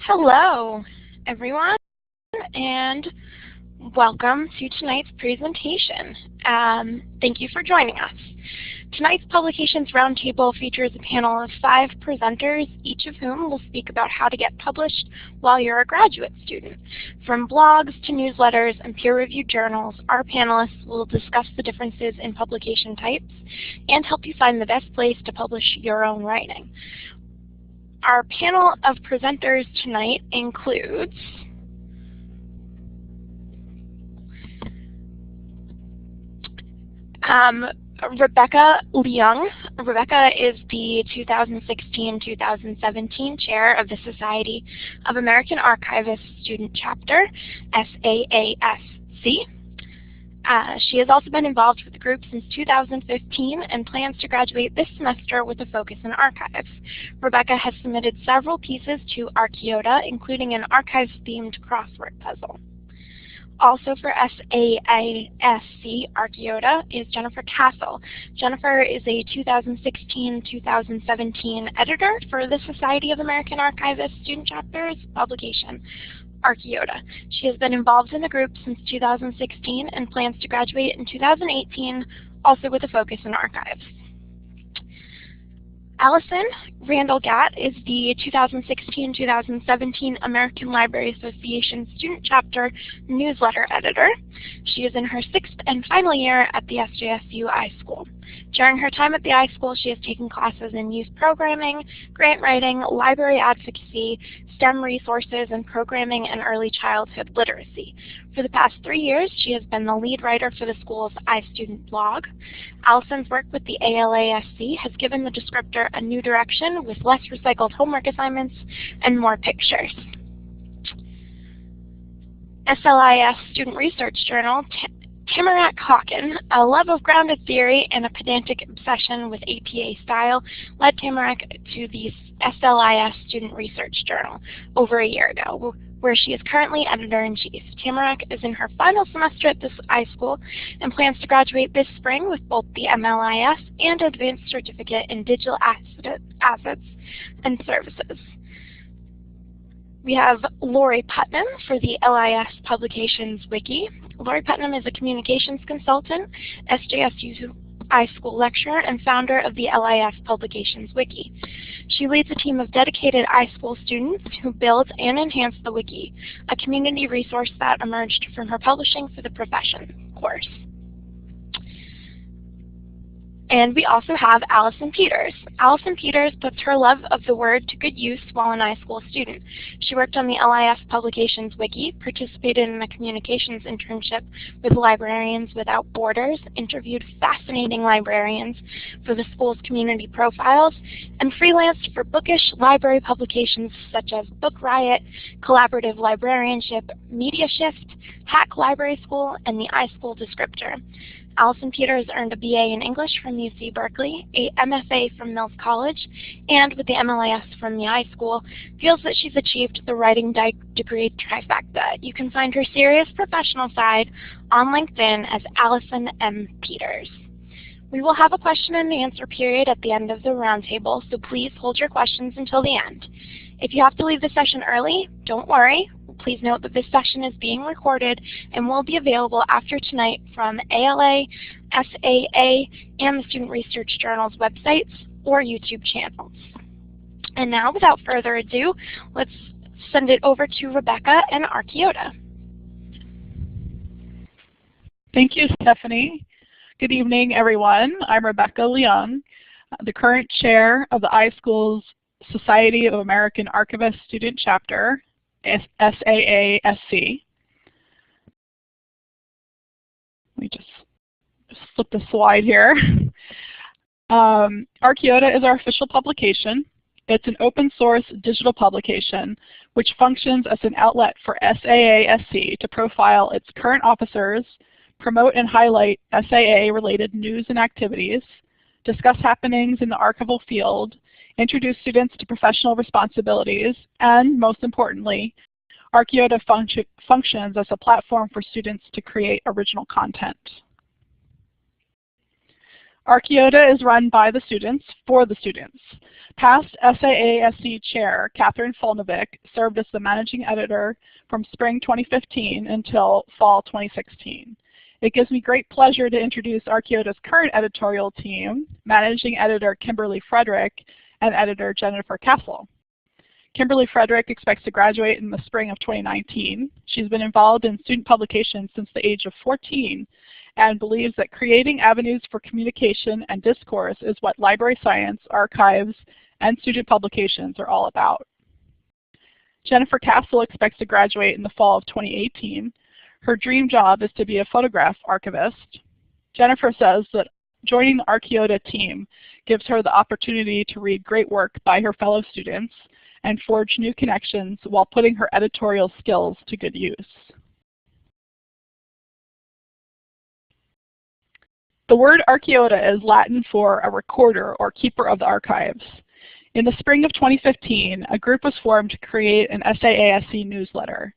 Hello, everyone, and welcome to tonight's presentation. Thank you for joining us. Tonight's Publications Roundtable features a panel of 5 presenters, each of whom will speak about how to get published while you're a graduate student. From blogs to newsletters and peer-reviewed journals, our panelists will discuss the differences in publication types and help you find the best place to publish your own writing. Our panel of presenters tonight includes Rebecca Leung. Rebecca is the 2016-2017 chair of the Society of American Archivists Student Chapter, SAASC. She has also been involved with the group since 2015 and plans to graduate this semester with a focus in archives. Rebecca has submitted several pieces to Archeota, including an archives-themed crossword puzzle. Also for SAASC Archeota is Jennifer Castle. Jennifer is a 2016-2017 editor for the Society of American Archivists Student Chapter's publication, Archeota. She has been involved in the group since 2016 and plans to graduate in 2018, also with a focus in archives. Allison Randall-Gatt is the 2016-2017 American Library Association Student Chapter newsletter editor. She is in her 6th and final year at the SJSU iSchool. During her time at the iSchool, she has taken classes in youth programming, grant writing, library advocacy, STEM resources, and programming and early childhood literacy. For the past 3 years, she has been the lead writer for the school's iStudent blog. Allison's work with the LAASP has given the Descriptor a new direction with less recycled homework assignments and more pictures. LIS Student Research Journal, Tamarack Hawken, a love of grounded theory and a pedantic obsession with APA style, led Tamarack to the SLIS Student Research Journal over a year ago, where she is currently editor-in-chief. Tamarack is in her final semester at this iSchool and plans to graduate this spring with both the MLIS and Advanced Certificate in Digital Assets and Services. We have Lori Putnam for the LIS Publications Wiki. Lori Putnam is a communications consultant, SJSU iSchool lecturer, and founder of the LIS Publications Wiki. She leads a team of dedicated iSchool students who build and enhance the Wiki, a community resource that emerged from her Publishing for the Profession course. And we also have Allison Peters. Allison Peters puts her love of the word to good use while an iSchool student. She worked on the LIS Publications Wiki, participated in a communications internship with Librarians Without Borders, interviewed fascinating librarians for the school's community profiles, and freelanced for bookish library publications such as Book Riot, Collaborative Librarianship, Media Shift, Hack Library School, and the iSchool Descriptor. Allison Peters earned a BA in English from UC Berkeley, a MFA from Mills College, and with the MLIS from the iSchool, feels that she's achieved the writing degree trifecta. You can find her serious professional side on LinkedIn as Allison M. Peters. We will have a question and answer period at the end of the roundtable, so please hold your questions until the end. If you have to leave the session early, don't worry. Please note that this session is being recorded and will be available after tonight from ALA, SAA, and the Student Research Journal's websites or YouTube channels. And now, without further ado, let's send it over to Rebecca and Archeota. Thank you, Stephanie. Good evening, everyone. I'm Rebecca Leung, the current chair of the iSchool's Society of American Archivists Student Chapter, SAASC. Let me just flip the slide here. Archeota is our official publication. It's an open source digital publication which functions as an outlet for SAASC to profile its current officers, promote and highlight SAA-related news and activities, discuss happenings in the archival field, introduce students to professional responsibilities, and most importantly, Archeota functions as a platform for students to create original content. Archeota is run by the students for the students. Past SAASC Chair Catherine Folnovic served as the managing editor from spring 2015 until fall 2016. It gives me great pleasure to introduce Archeota's current editorial team, managing editor Kimberly Frederick and editor Jennifer Castle. Kimberly Frederick expects to graduate in the spring of 2019. She's been involved in student publications since the age of 14 and believes that creating avenues for communication and discourse is what library science, archives, and student publications are all about. Jennifer Castle expects to graduate in the fall of 2018. Her dream job is to be a photograph archivist. Jennifer says that joining the Archeota team gives her the opportunity to read great work by her fellow students and forge new connections while putting her editorial skills to good use. The word Archeota is Latin for a recorder or keeper of the archives. In the spring of 2015, a group was formed to create an SAASC newsletter.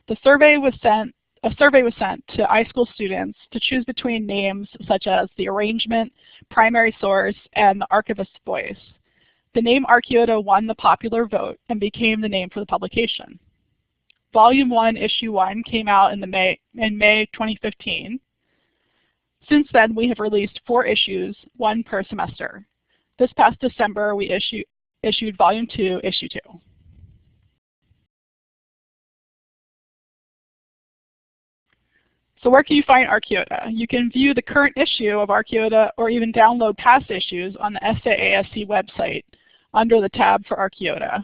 A survey was sent to iSchool students to choose between names such as the arrangement, primary source, and the archivist's voice. The name Archeota won the popular vote and became the name for the publication. Volume 1, Issue 1 came out in May 2015. Since then, we have released 4 issues, 1 per semester. This past December, we issued Volume 2, Issue 2. So where can you find Archeota? You can view the current issue of Archeota or even download past issues on the SAASC website under the tab for Archeota.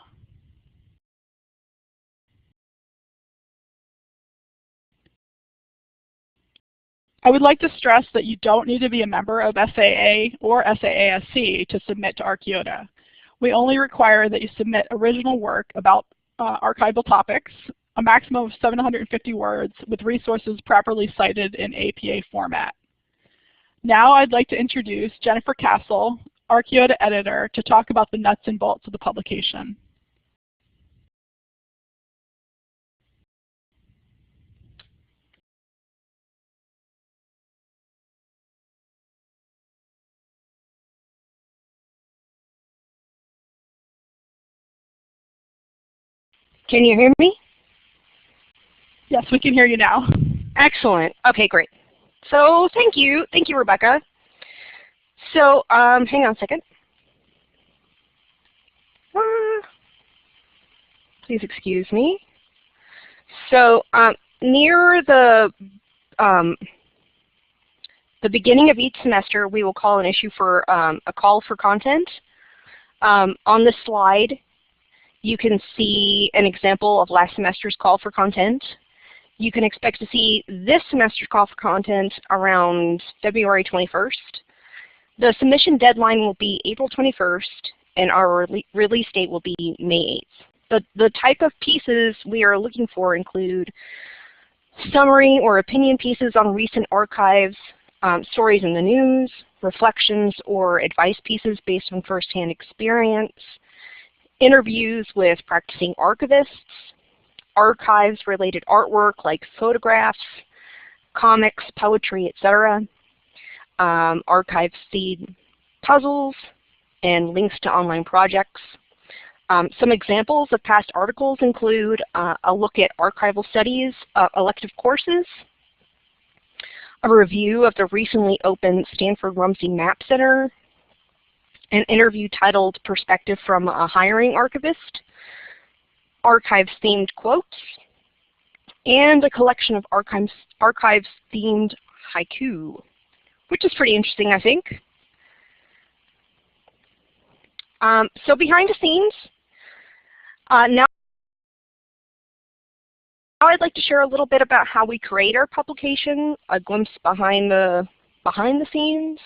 I would like to stress that you don't need to be a member of SAA or SAASC to submit to Archeota. We only require that you submit original work about archival topics, a maximum of 750 words with resources properly cited in APA format. Now I'd like to introduce Jennifer Castle, Archeota editor, to talk about the nuts and bolts of the publication. Can you hear me? Yes, we can hear you now. Excellent. Okay, great. So thank you, Rebecca. So hang on a second. Please excuse me. So near the beginning of each semester, we will call an issue for a call for content. On the slide, you can see an example of last semester's call for content. You can expect to see this semester's call for content around February 21st. The submission deadline will be April 21st, and our release date will be May 8th. The type of pieces we are looking for include summary or opinion pieces on recent archives, stories in the news, reflections or advice pieces based on firsthand experience, interviews with practicing archivists, archives-related artwork like photographs, comics, poetry, etc., archive-themed puzzles, and links to online projects. Some examples of past articles include a look at archival studies, elective courses, a review of the recently opened Stanford Rumsey Map Center, an interview titled Perspective from a Hiring Archivist, archives-themed quotes, and a collection of archives-themed haiku, which is pretty interesting, I think. So behind the scenes, now I'd like to share a little bit about how we create our publication, a glimpse behind the scenes.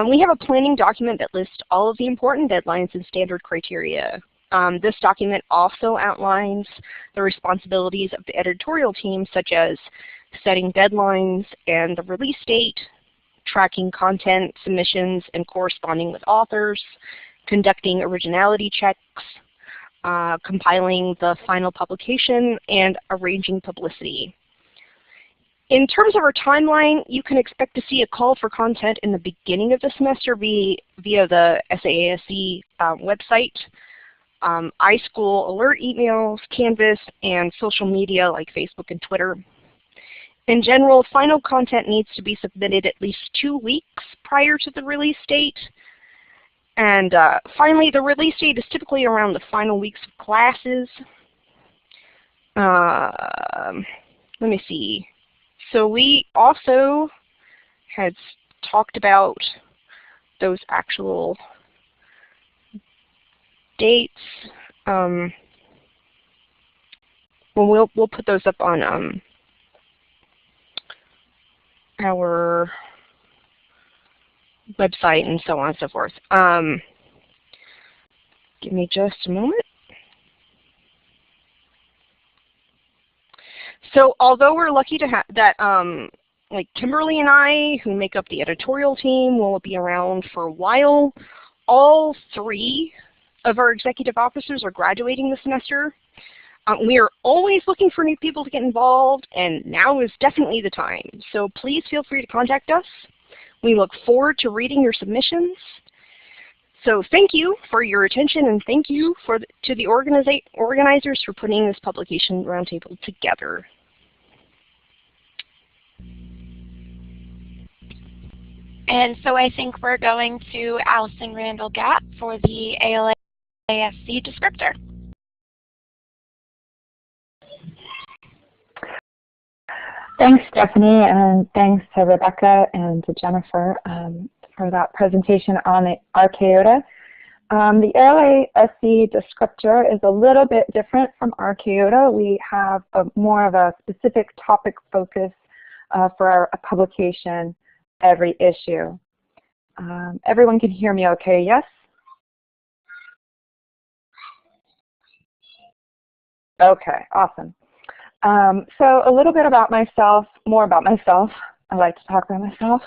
We have a planning document that lists all of the important deadlines and standard criteria. This document also outlines the responsibilities of the editorial team, such as setting deadlines and the release date, tracking content submissions and corresponding with authors, conducting originality checks, compiling the final publication, and arranging publicity. In terms of our timeline, you can expect to see a call for content in the beginning of the semester via the SAASC website, iSchool alert emails, Canvas, and social media like Facebook and Twitter. In general, final content needs to be submitted at least 2 weeks prior to the release date. And finally, the release date is typically around the final weeks of classes. Let me see. So we also had talked about those actual dates. Well, we'll put those up on our website and so on and so forth. Give me just a moment. So although we're lucky to have that, like Kimberly and I, who make up the editorial team, will be around for a while, all 3 of our executive officers are graduating this semester. We are always looking for new people to get involved, and now is definitely the time. So please feel free to contact us. We look forward to reading your submissions. So thank you for your attention, and thank you to the organizers for putting this publication roundtable together. And so I think we're going to Allison Randall-Gatt for the LAASC descriptor. Thanks, Stephanie, and thanks to Rebecca and to Jennifer for that presentation on the Archeota. The LAASC descriptor is a little bit different from Archeota. We have more of a specific topic focus for our publication every issue. Everyone can hear me okay, yes? Okay, awesome. So a little bit about myself, more about myself. I like to talk about myself.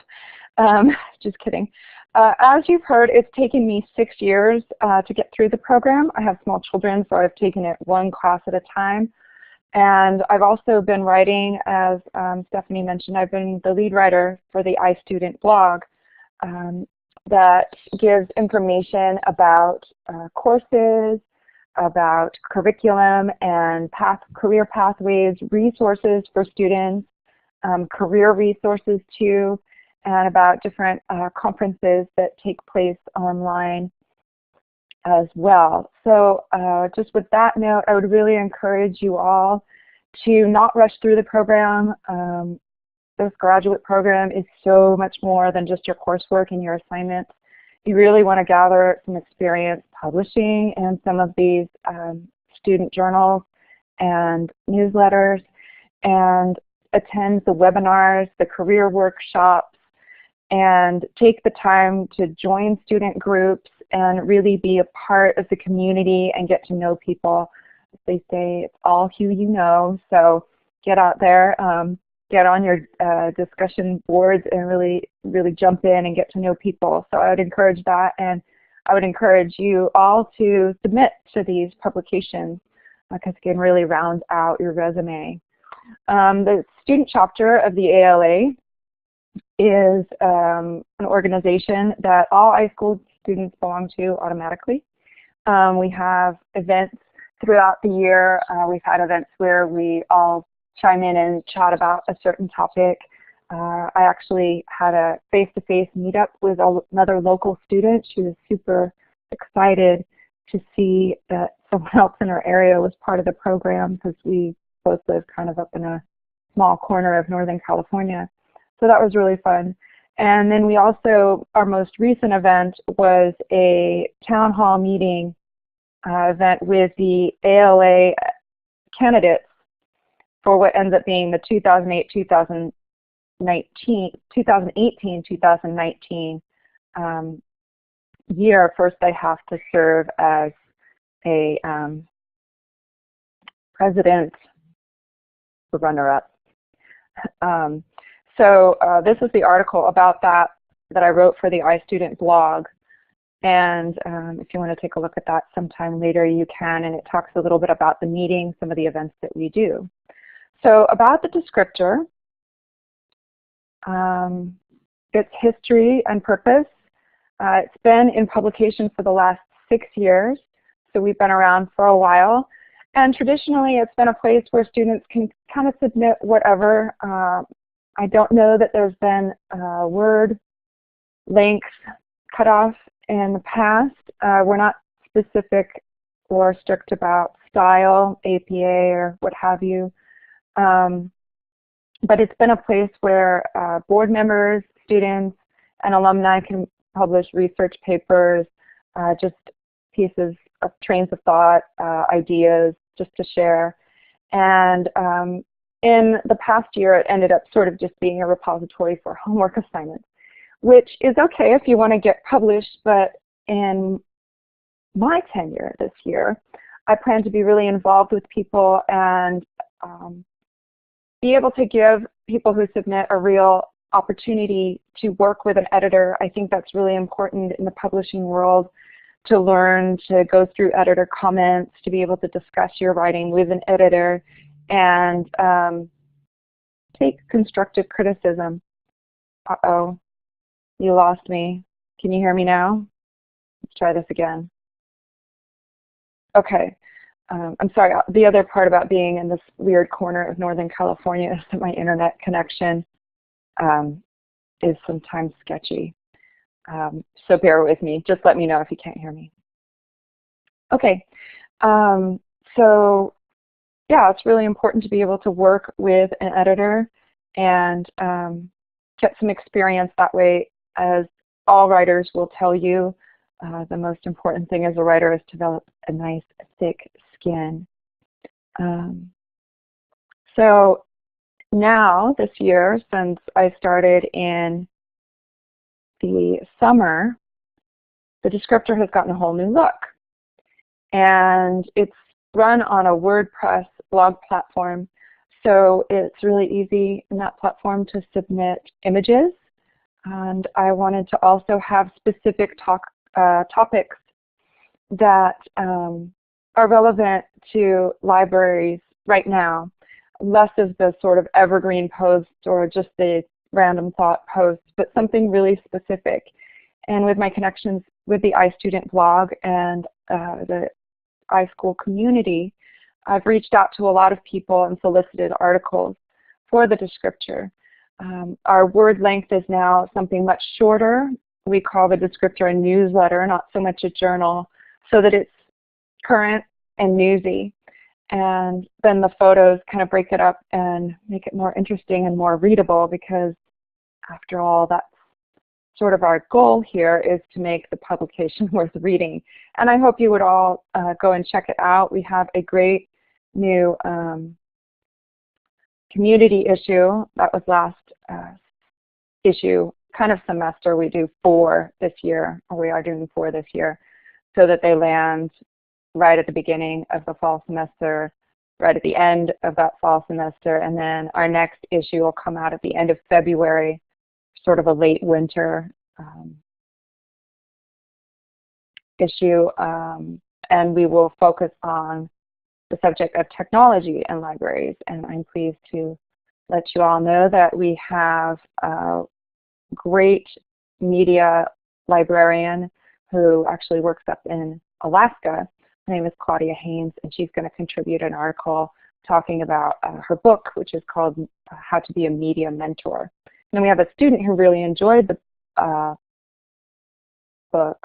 Just kidding. As you've heard, it's taken me 6 years to get through the program. I have small children, so I've taken it 1 class at a time. And I've also been writing, as Stephanie mentioned, I've been the lead writer for the iStudent blog that gives information about courses, about curriculum and career pathways, resources for students, career resources too, and about different conferences that take place online as well. So just with that note, I would really encourage you all to not rush through the program. This graduate program is so much more than just your coursework and your assignments. You really want to gather some experience publishing in some of these student journals and newsletters, and attend the webinars, the career workshops, and take the time to join student groups and really be a part of the community and get to know people. As they say, it's all who you know, so get out there, get on your discussion boards and really jump in and get to know people. So I would encourage that, and I would encourage you all to submit to these publications because it can really round out your resume. The student chapter of the ALA is an organization that all iSchool students belong to automatically. We have events throughout the year. We've had events where we all chime in and chat about a certain topic. I actually had a face-to-face meetup with another local student. She was super excited to see that someone else in our area was part of the program because we both live kind of up in a small corner of Northern California. So that was really fun. And then we also, our most recent event was a town hall meeting event with the ALA candidates for what ends up being the 2018-2019 year. First, they have to serve as a president, the runner-up. So this is the article about that I wrote for the iStudent blog. And if you want to take a look at that sometime later, you can. And it talks a little bit about the meeting, some of the events that we do. So about the descriptor, its history and purpose. It's been in publication for the last 6 years, so we've been around for a while. And traditionally, it's been a place where students can kind of submit whatever. I don't know that there's been a word length cutoff in the past. We're not specific or strict about style, APA, or what have you. But it's been a place where board members, students, and alumni can publish research papers, just pieces of trains of thought, ideas, just to share. And in the past year, it ended up sort of just being a repository for homework assignments, which is okay if you want to get published, but in my tenure this year, I plan to be really involved with people and be able to give people who submit a real opportunity to work with an editor. I think that's really important in the publishing world, to learn to go through editor comments, to be able to discuss your writing with an editor, and take constructive criticism. Uh-oh, you lost me. Can you hear me now? Let's try this again. Okay. I'm sorry, the other part about being in this weird corner of Northern California is that my internet connection is sometimes sketchy. So bear with me. Just let me know if you can't hear me. Okay. So yeah, it's really important to be able to work with an editor and get some experience that way. As all writers will tell you, the most important thing as a writer is to develop a nice, thick skin. So now, this year, since I started in the summer, the Descriptor has gotten a whole new look. And it's run on a WordPress blog platform, so it's really easy in that platform to submit images. And I wanted to also have specific topics that are relevant to libraries right now, less of the sort of evergreen posts or just the random thought posts, but something really specific. And with my connections with the iStudent blog and the iSchool community, I've reached out to a lot of people and solicited articles for the Descriptor. Our word length is now something much shorter. We call the Descriptor a newsletter, not so much a journal, so that it's current and newsy. And then the photos kind of break it up and make it more interesting and more readable, because after all, that's sort of our goal here, is to make the publication worth reading. And I hope you would all go and check it out. We have a great new community issue. That was last issue, kind of semester. We do 4 this year, or we are doing 4 this year, so that they land right at the beginning of the fall semester, right at the end of that fall semester, and then our next issue will come out at the end of February, sort of a late winter issue, and we will focus on the subject of technology and libraries. And I'm pleased to let you all know that we have a great media librarian who actually works up in Alaska. Her name is Claudia Haynes, and she's going to contribute an article talking about her book, which is called How to Be a Media Mentor. And then we have a student who really enjoyed the book,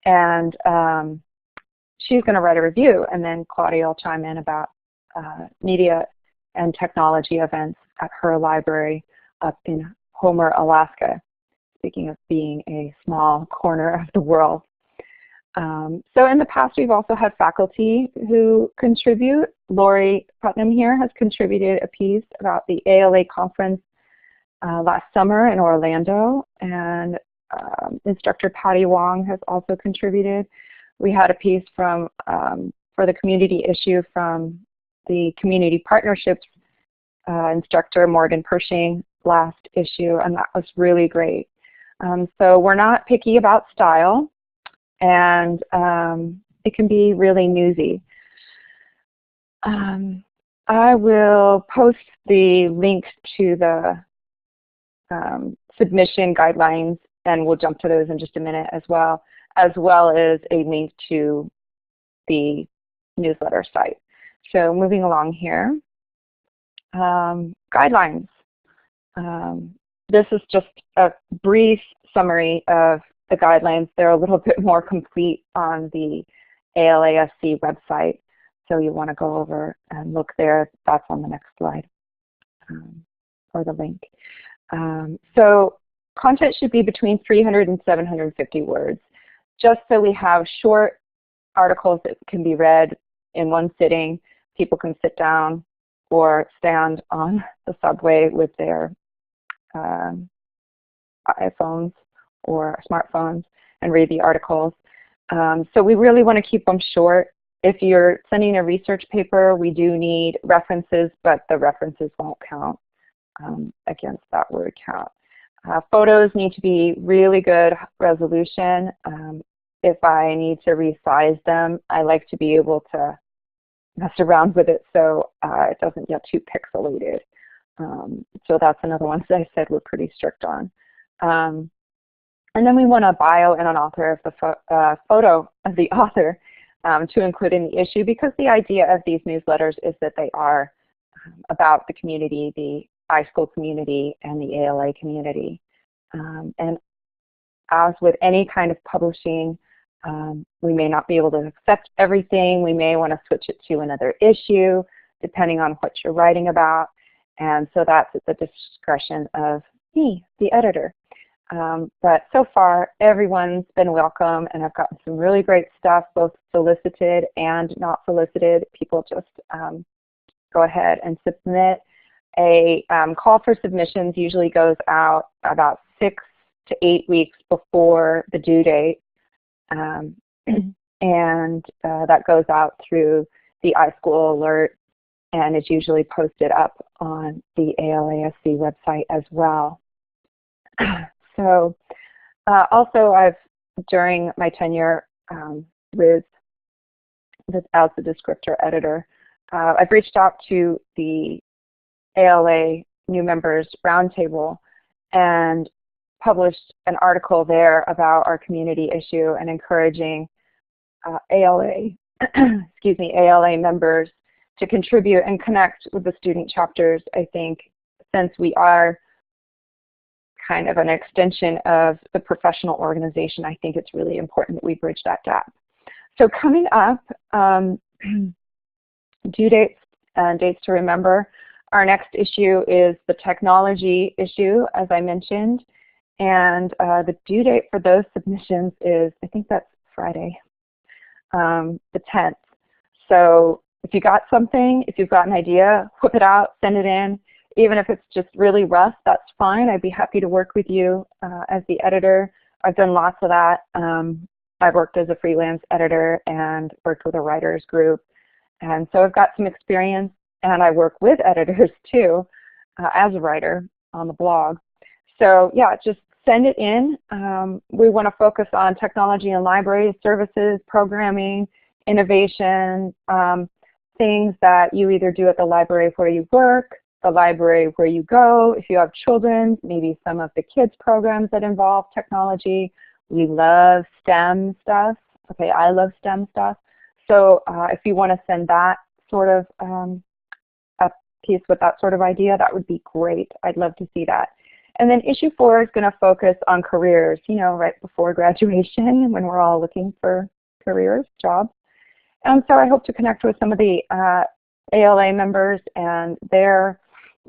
and she's going to write a review, and then Claudia will chime in about media and technology events at her library up in Homer, Alaska, speaking of being a small corner of the world. So in the past, we've also had faculty who contribute. Lori Putnam here has contributed a piece about the ALA conference last summer in Orlando, and instructor Patty Wong has also contributed. We had a piece from for the community issue from the community partnerships instructor Morgan Pershing last issue, and that was really great. So we're not picky about style, and it can be really newsy. I will post the links to the submission guidelines, and we'll jump to those in just a minute as well as a link to the newsletter site. So moving along here, guidelines. This is just a brief summary of the guidelines. They're a little bit more complete on the LAASC website, so you want to go over and look there. That's on the next slide, or the link. So content should be between 300 and 750 words, just so we have short articles that can be read in one sitting. People can sit down or stand on the subway with their iPhones or smartphones and read the articles. So we really want to keep them short. If you're sending a research paper, we do need references, but the references won't count against that word count. Photos need to be really good resolution. If I need to resize them, I like to be able to mess around with it so it doesn't get too pixelated. So that's another one that I said we're pretty strict on. And then we want a bio and an author of the photo of the author to include in the issue, because the idea of these newsletters is that they are about the community, the iSchool community and the ALA community. And as with any kind of publishing, we may not be able to accept everything. We may want to switch it to another issue, depending on what you're writing about. And so that's at the discretion of me, the editor. But so far, everyone's been welcome, and I've gotten some really great stuff, both solicited and not solicited. People just go ahead and submit. A call for submissions usually goes out about 6 to 8 weeks before the due date. And that goes out through the iSchool alert, and it's usually posted up on the ALASC website as well. So also during my tenure as the Descriptor editor, I've reached out to the ALA New Members Roundtable and published an article there about our community issue and encouraging ALA members to contribute and connect with the student chapters. I think since we are kind of an extension of the professional organization, I think it's really important that we bridge that gap. So coming up, due dates and dates to remember. Our next issue is the technology issue, as I mentioned, and the due date for those submissions is, I think that's Friday, the 10th. So if you got something, if you've got an idea, whip it out, send it in. Even if it's just really rough, that's fine. I'd be happy to work with you as the editor. I've done lots of that. I've worked as a freelance editor and worked with a writers group. And so I've got some experience, and I work with editors too as a writer on the blog. So yeah, just send it in. We want to focus on technology and library services, programming, innovation, things that you either do at the library where you work, the library where you go. If you have children, maybe some of the kids programs that involve technology. We love STEM stuff. Okay, I love STEM stuff. So if you want to send that sort of a piece with that sort of idea, that would be great. I'd love to see that. And then issue 4 is going to focus on careers, you know, right before graduation when we're all looking for careers, jobs. And so I hope to connect with some of the ALA members and their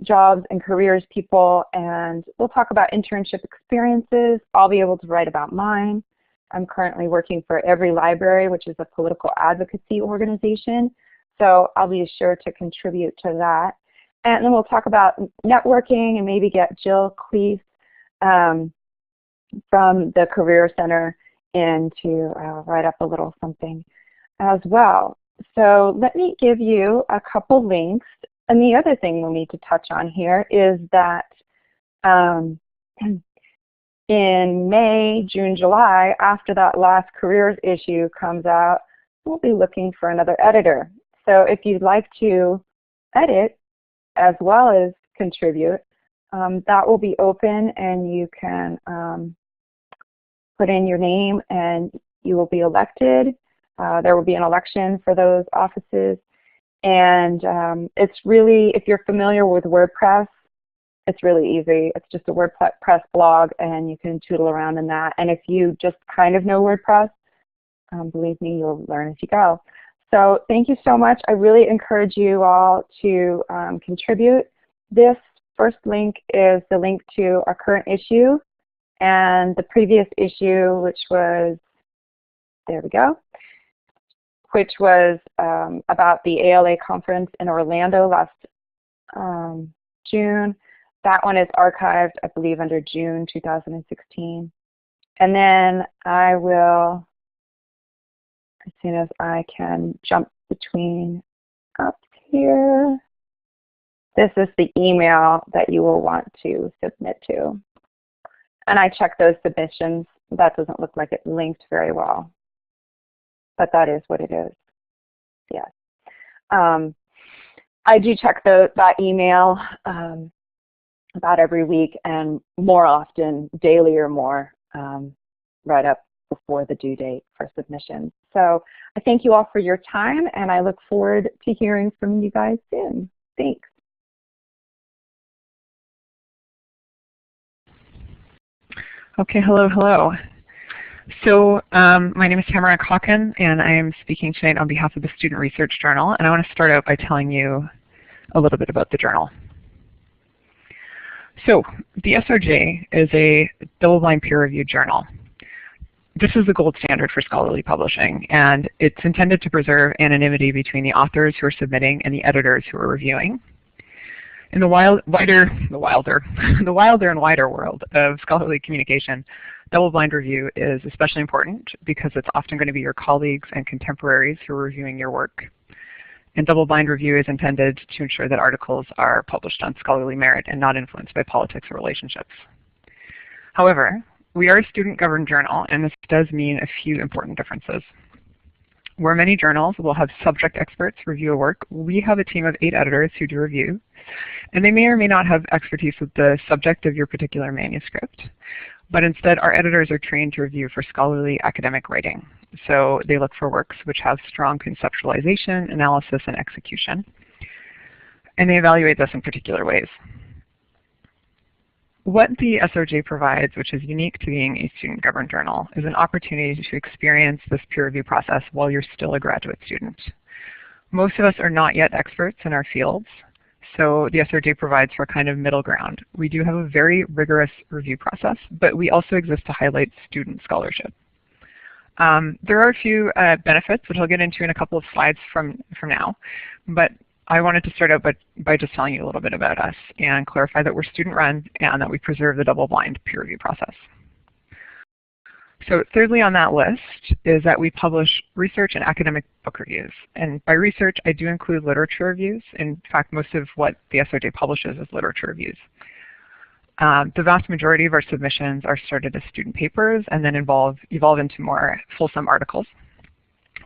jobs and careers people, and we'll talk about internship experiences. I'll be able to write about mine. I'm currently working for Every Library, which is a political advocacy organization, so I'll be sure to contribute to that. And then we'll talk about networking and maybe get Jill Cleese from the Career Center in to write up a little something as well. So let me give you a couple links. And the other thing we'll need to touch on here is that in May, June, July, after that last careers issue comes out, we'll be looking for another editor. So if you'd like to edit as well as contribute. That will be open, and you can put in your name and you will be elected. There will be an election for those offices. And it's really, if you're familiar with WordPress, it's really easy. It's just a WordPress blog, and you can tootle around in that. And if you just kind of know WordPress, believe me, you'll learn as you go. So thank you so much. I really encourage you all to contribute. This first link is the link to our current issue, and the previous issue, which was, there we go, which was about the ALA conference in Orlando last June. That one is archived, I believe, under June 2016. And then I will, as soon as I can jump between up here, this is the email that you will want to submit to. And I checked those submissions. That doesn't look like it linked very well, but that is what it is. Yes. I do check that email about every week, and more often, daily or more, right up before the due date for submission. So I thank you all for your time, and I look forward to hearing from you guys soon. Thanks. Okay, hello. So my name is Tamara Calkin, and I am speaking tonight on behalf of the Student Research Journal, and I want to start out by telling you a little bit about the journal. So the SRJ is a double-blind peer-reviewed journal. This is the gold standard for scholarly publishing, and it's intended to preserve anonymity between the authors who are submitting and the editors who are reviewing. In the wilder and wider world of scholarly communication, double-blind review is especially important because it's often going to be your colleagues and contemporaries who are reviewing your work. And double-blind review is intended to ensure that articles are published on scholarly merit and not influenced by politics or relationships. However, we are a student-governed journal, and this does mean a few important differences. Where many journals will have subject experts review a work, we have a team of 8 editors who do review, and they may or may not have expertise with the subject of your particular manuscript, but instead our editors are trained to review for scholarly academic writing. So they look for works which have strong conceptualization, analysis, and execution, and they evaluate this in particular ways. What the SRJ provides, which is unique to being a student-governed journal, is an opportunity to experience this peer review process while you're still a graduate student. Most of us are not yet experts in our fields, so the SRJ provides for a kind of middle ground. We do have a very rigorous review process, but we also exist to highlight student scholarship. There are a few benefits that I'll get into in a couple of slides from now, but I wanted to start out by just telling you a little bit about us and clarify that we're student-run and that we preserve the double-blind peer review process. So thirdly on that list is that we publish research and academic book reviews. And by research, I do include literature reviews. In fact, most of what the SRJ publishes is literature reviews. The vast majority of our submissions are started as student papers and then evolve into more fulsome articles.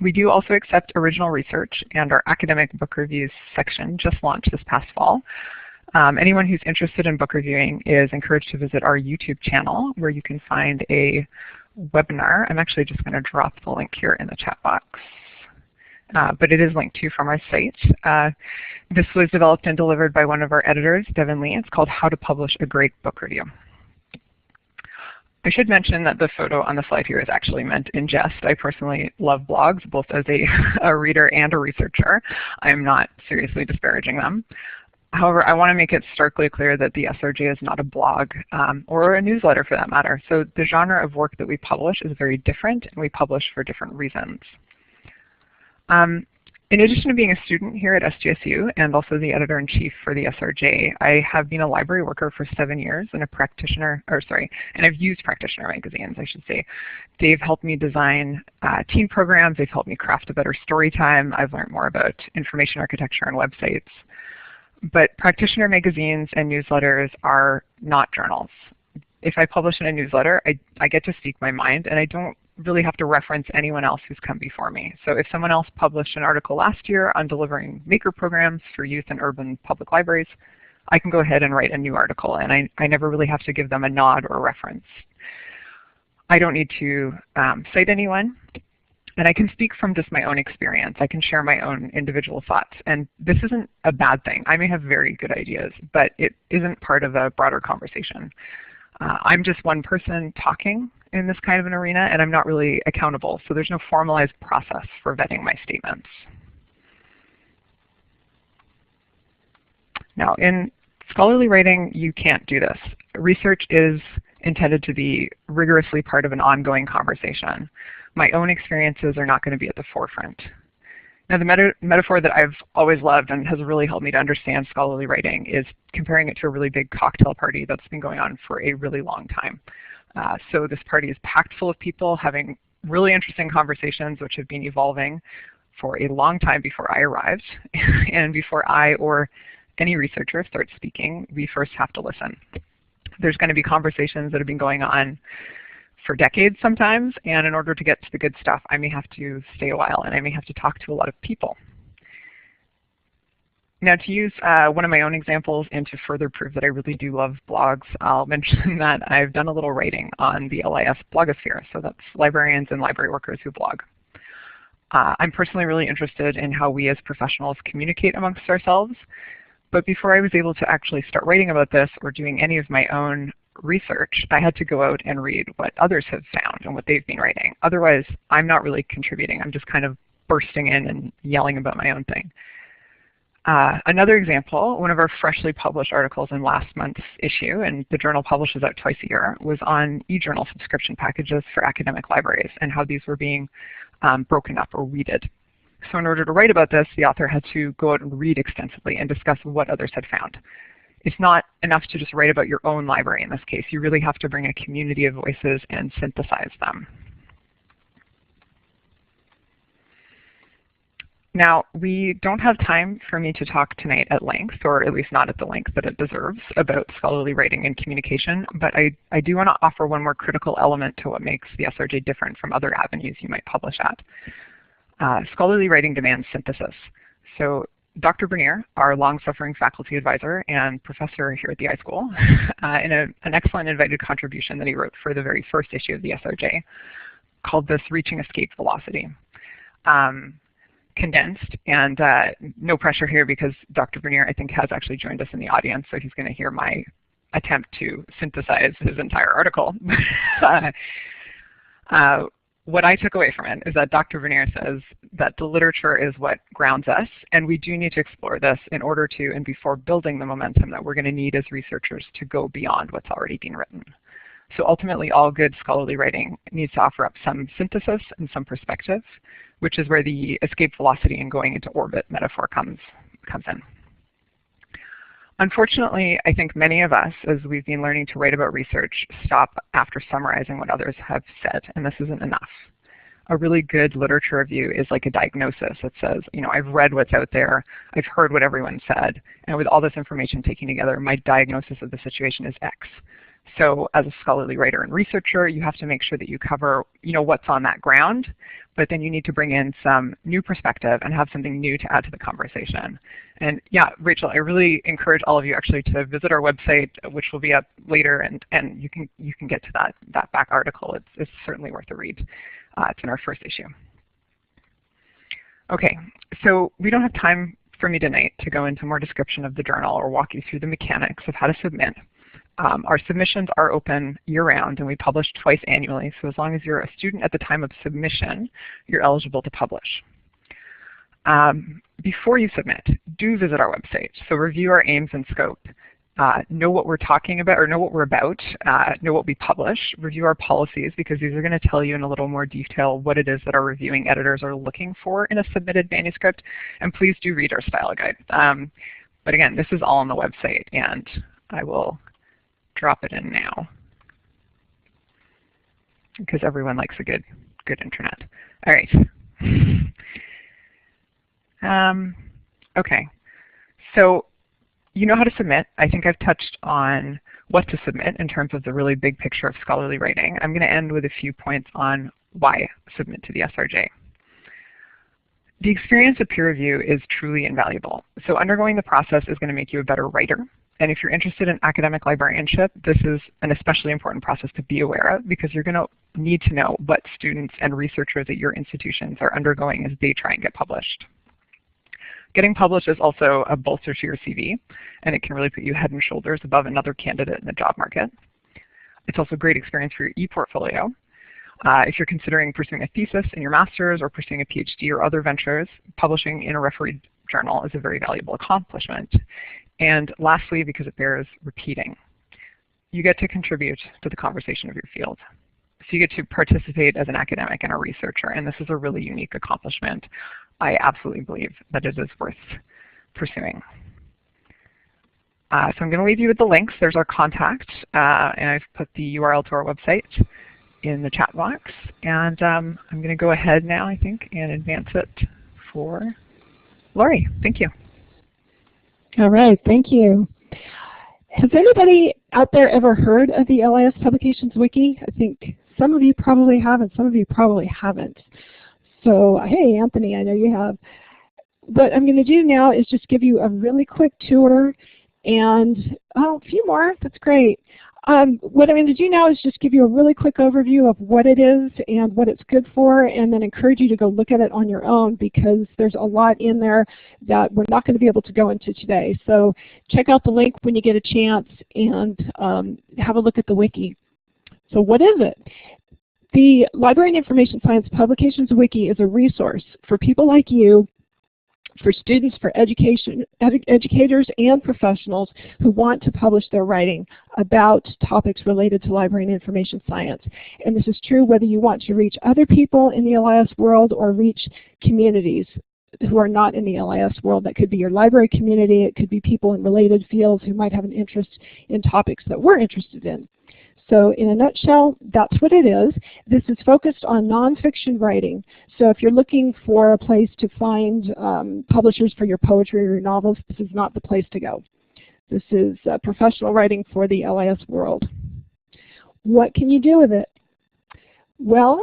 We do also accept original research, and our academic book reviews section just launched this past fall. Anyone who's interested in book reviewing is encouraged to visit our YouTube channel, where you can find a webinar. I'm actually just going to drop the link here in the chat box, but it is linked to from our site. This was developed and delivered by one of our editors, Devin Lee. It's called How to Publish a Great Book Review. I should mention that the photo on the slide here is actually meant in jest. I personally love blogs, both as a reader and a researcher. I am not seriously disparaging them. However, I want to make it starkly clear that the SRJ is not a blog or a newsletter for that matter. So the genre of work that we publish is very different, and we publish for different reasons. In addition to being a student here at SGSU and also the editor-in-chief for the SRJ, I have been a library worker for 7 years and and I've used practitioner magazines, I should say. They've helped me design teen programs. They've helped me craft a better story time. I've learned more about information architecture and websites. But practitioner magazines and newsletters are not journals. If I publish in a newsletter, I get to speak my mind, and I don't really have to reference anyone else who's come before me. So if someone else published an article last year on delivering maker programs for youth in urban public libraries, I can go ahead and write a new article, and I never really have to give them a nod or a reference. I don't need to cite anyone, and I can speak from just my own experience. I can share my own individual thoughts, and this isn't a bad thing. I may have very good ideas, but it isn't part of a broader conversation. I'm just one person talking in this kind of an arena, and I'm not really accountable, so there's no formalized process for vetting my statements. Now, in scholarly writing, you can't do this. Research is intended to be rigorously part of an ongoing conversation. My own experiences are not going to be at the forefront. Now, the metaphor that I've always loved and has really helped me to understand scholarly writing is comparing it to a really big cocktail party that's been going on for a really long time. So this party is packed full of people having really interesting conversations which have been evolving for a long time before I arrived. And before I or any researcher starts speaking, we first have to listen. There's going to be conversations that have been going on for decades sometimes, and in order to get to the good stuff, I may have to stay a while and I may have to talk to a lot of people. Now, to use one of my own examples and to further prove that I really do love blogs, I'll mention that I've done a little writing on the LIS blogosphere, so that's librarians and library workers who blog. I'm personally really interested in how we as professionals communicate amongst ourselves, but before I was able to actually start writing about this or doing any of my own research, I had to go out and read what others have found and what they've been writing. Otherwise, I'm not really contributing. I'm just kind of bursting in and yelling about my own thing. Another example, one of our freshly published articles in last month's issue, and the journal publishes out twice a year, was on e-journal subscription packages for academic libraries and how these were being broken up or weeded. So in order to write about this, the author had to go out and read extensively and discuss what others had found. It's not enough to just write about your own library in this case. You really have to bring a community of voices and synthesize them. Now, we don't have time for me to talk tonight at length, or at least not at the length that it deserves, about scholarly writing and communication, but I do want to offer one more critical element to what makes the SRJ different from other avenues you might publish at. Scholarly writing demands synthesis. So Dr. Bernier, our long-suffering faculty advisor and professor here at the iSchool, in an excellent invited contribution that he wrote for the very first issue of the SRJ, called this Reaching Escape Velocity. Condensed, and no pressure here because Dr. Bernier, I think, has actually joined us in the audience, so he's going to hear my attempt to synthesize his entire article. What I took away from it is that Dr. Bernier says that the literature is what grounds us, and we do need to explore this in order to and before building the momentum that we're going to need as researchers to go beyond what's already been written. So ultimately, all good scholarly writing needs to offer up some synthesis and some perspective, which is where the escape velocity and going into orbit metaphor comes in. Unfortunately, I think many of us, as we've been learning to write about research, stop after summarizing what others have said, and this isn't enough. A really good literature review is like a diagnosis. It says, you know, I've read what's out there, I've heard what everyone said, and with all this information taken together, my diagnosis of the situation is X. So as a scholarly writer and researcher, you have to make sure that you cover, you know, what's on that ground, but then you need to bring in some new perspective and have something new to add to the conversation. And yeah, Rachel, I really encourage all of you actually to visit our website, which will be up later, and you can get to that back article. It's certainly worth a read. It's in our first issue. Okay, so we don't have time for me tonight to go into more description of the journal or walk you through the mechanics of how to submit. Our submissions are open year-round, and we publish twice annually, so as long as you're a student at the time of submission, you're eligible to publish. Before you submit, do visit our website. So review our aims and scope. Know what we're talking about, or know what we're about, know what we publish, review our policies, because these are going to tell you in a little more detail what it is that our reviewing editors are looking for in a submitted manuscript, and please do read our style guide. But again, this is all on the website, and I will drop it in now because everyone likes a good internet. All right. Okay. So you know how to submit. I think I've touched on what to submit in terms of the really big picture of scholarly writing, I'm going to end with a few points on why submit to the SRJ. The experience of peer review is truly invaluable. So undergoing the process is going to make you a better writer. And if you're interested in academic librarianship, this is an especially important process to be aware of, because you're going to need to know what students and researchers at your institutions are undergoing as they try and get published. Getting published is also a bolster to your CV, and it can really put you head and shoulders above another candidate in the job market. It's also a great experience for your e-portfolio. If you're considering pursuing a thesis in your master's or pursuing a PhD or other ventures, publishing in a refereed journal is a very valuable accomplishment. And lastly, because it bears repeating, you get to contribute to the conversation of your field. So you get to participate as an academic and a researcher, and this is a really unique accomplishment. I absolutely believe that it is worth pursuing. So I'm going to leave you with the links. There's our contact, and I've put the URL to our website in the chat box. And I'm going to go ahead now, I think, and advance it for Lori. Thank you. All right, thank you. Has anybody out there ever heard of the LIS Publications Wiki? I think some of you probably have, and some of you probably haven't. So, hey, Anthony, I know you have. What I'm going to do now is just give you a really quick tour, and a few more. That's great. What I'm going to do now is just give you a really quick overview of what it is and what it's good for, and then encourage you to go look at it on your own, because there's a lot in there that we're not going to be able to go into today. So check out the link when you get a chance and have a look at the wiki. So what is it? The Library and Information Science Publications Wiki is a resource for people like you, for students, for educators, and professionals who want to publish their writing about topics related to library and information science. And this is true whether you want to reach other people in the LIS world or reach communities who are not in the LIS world. That could be your library community, it could be people in related fields who might have an interest in topics that we're interested in. So in a nutshell, that's what it is. This is focused on nonfiction writing. So if you're looking for a place to find publishers for your poetry or your novels, this is not the place to go. This is professional writing for the LIS world. What can you do with it? Well,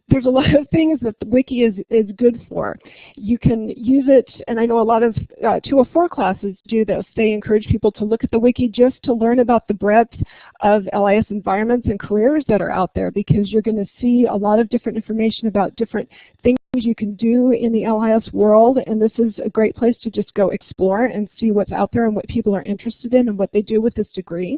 there's a lot of things that the wiki is good for. You can use it, and I know a lot of 204 classes do this. They encourage people to look at the wiki just to learn about the breadth of LIS environments and careers that are out there, because you're going to see a lot of different information about different things you can do in the LIS world, and this is a great place to just go explore and see what's out there and what people are interested in and what they do with this degree.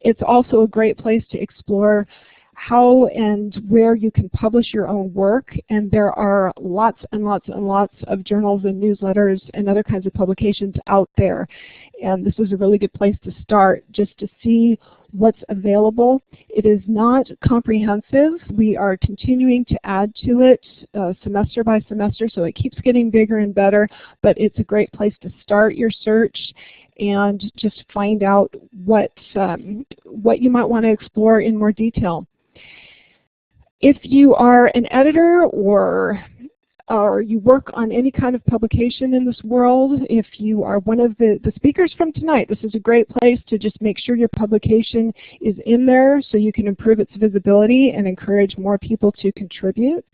It's also a great place to explore how and where you can publish your own work, and there are lots and lots and lots of journals and newsletters and other kinds of publications out there. And this is a really good place to start, just to see what's available. It is not comprehensive. We are continuing to add to it semester by semester, so it keeps getting bigger and better, but it's a great place to start your search and just find out what you might want to explore in more detail. If you are an editor or you work on any kind of publication in this world, if you are one of the speakers from tonight, this is a great place to just make sure your publication is in there so you can improve its visibility and encourage more people to contribute.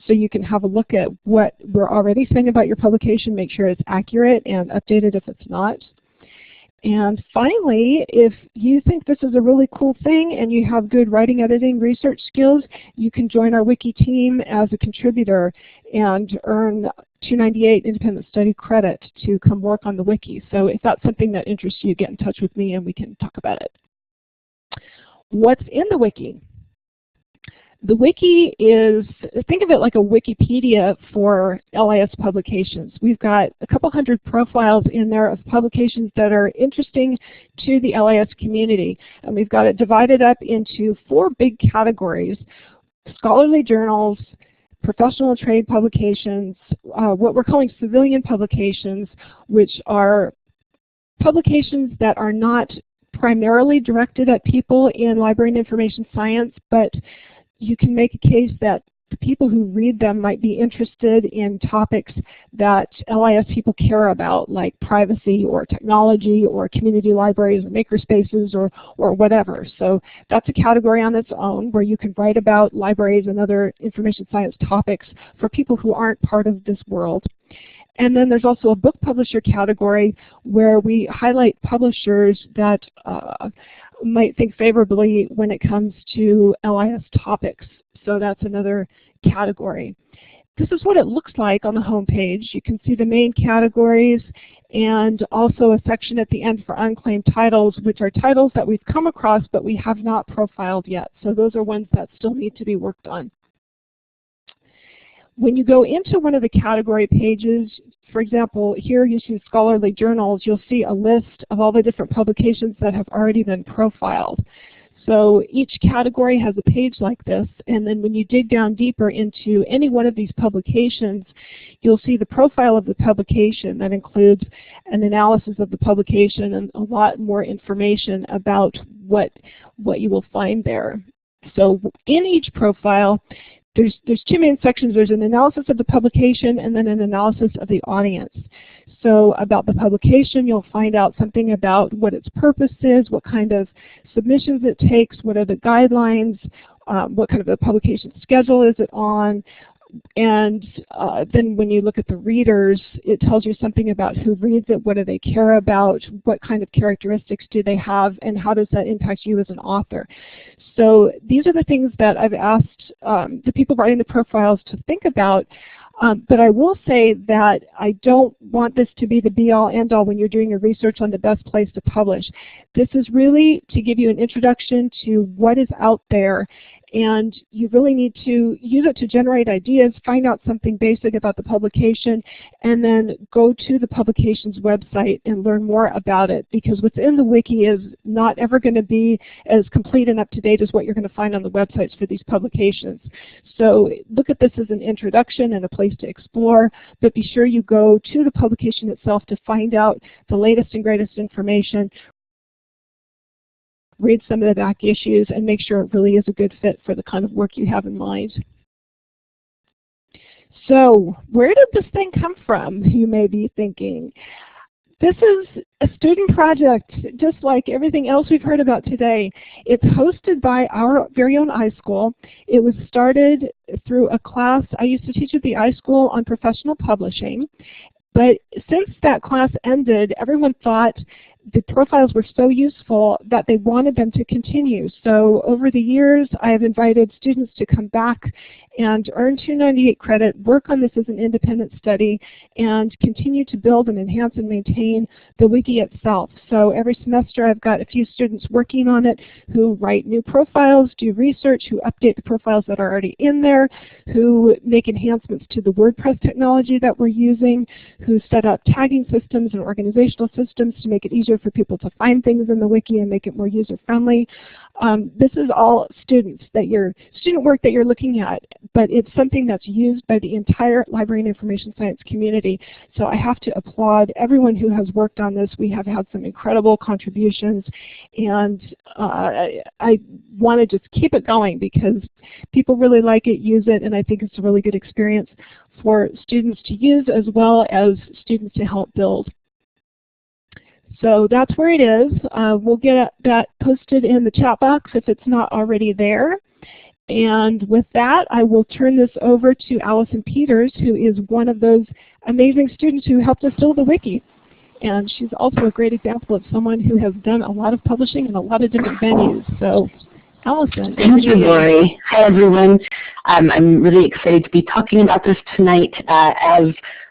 So you can have a look at what we're already saying about your publication, make sure it's accurate and updated if it's not. And finally, if you think this is a really cool thing and you have good writing, editing, research skills, you can join our wiki team as a contributor and earn 298 independent study credit to come work on the wiki. So if that's something that interests you, get in touch with me and we can talk about it. What's in the wiki? The wiki is, think of it like a Wikipedia for LIS publications. We've got a couple hundred profiles in there of publications that are interesting to the LIS community. And we've got it divided up into 4 big categories: scholarly journals, professional trade publications, what we're calling civilian publications, which are publications that are not primarily directed at people in library and information science, but you can make a case that people who read them might be interested in topics that LIS people care about, like privacy or technology or community libraries or makerspaces or whatever. So that's a category on its own where you can write about libraries and other information science topics for people who aren't part of this world. And then there's also a book publisher category where we highlight publishers that might think favorably when it comes to LIS topics. So that's another category. This is what it looks like on the home page. You can see the main categories and also a section at the end for unclaimed titles, which are titles that we've come across but we have not profiled yet. So those are ones that still need to be worked on. When you go into one of the category pages, for example, here you see scholarly journals, you'll see a list of all the different publications that have already been profiled. So each category has a page like this, and then when you dig down deeper into any one of these publications, you'll see the profile of the publication that includes an analysis of the publication and a lot more information about what you will find there. So in each profile, there's two main sections. There's an analysis of the publication and then an analysis of the audience. So about the publication, you'll find out something about what its purpose is, what kind of submissions it takes, what are the guidelines, what kind of a publication schedule is it on, and then when you look at the readers, it tells you something about who reads it, what do they care about, what kind of characteristics do they have, and how does that impact you as an author. So these are the things that I've asked the people writing the profiles to think about. But I will say that I don't want this to be the be-all, end-all when you're doing your research on the best place to publish. This is really to give you an introduction to what is out there, and you really need to use it to generate ideas, find out something basic about the publication, and then go to the publication's website and learn more about it, because what's in the wiki is not ever going to be as complete and up-to-date as what you're going to find on the websites for these publications. So look at this as an introduction and a place to explore, but be sure you go to the publication itself to find out the latest and greatest information, read some of the back issues, and make sure it really is a good fit for the kind of work you have in mind. So where did this thing come from, you may be thinking? This is a student project, just like everything else we've heard about today. It's hosted by our very own iSchool. It was started through a class I used to teach at the iSchool on professional publishing. But since that class ended, everyone thought the profiles were so useful that they wanted them to continue. So over the years, I have invited students to come back and earn 298 credit, work on this as an independent study, and continue to build and enhance and maintain the wiki itself. So every semester I've got a few students working on it who write new profiles, do research, who update the profiles that are already in there, who make enhancements to the WordPress technology that we're using, who set up tagging systems and organizational systems to make it easier for people to find things in the wiki and make it more user-friendly. This is all student work that you're looking at, but it's something that's used by the entire library and information science community. So I have to applaud everyone who has worked on this. We have had some incredible contributions, and I want to just keep it going because people really like it, use it, and I think it's a really good experience for students to use as well as students to help build. So that's where it is. We'll get that posted in the chat box if it's not already there. And with that, I will turn this over to Allison Peters, who is one of those amazing students who helped us build the wiki. And she's also a great example of someone who has done a lot of publishing in a lot of different venues. So, Allison. Thank you, Lori. Hi, everyone. I'm really excited to be talking about this tonight. As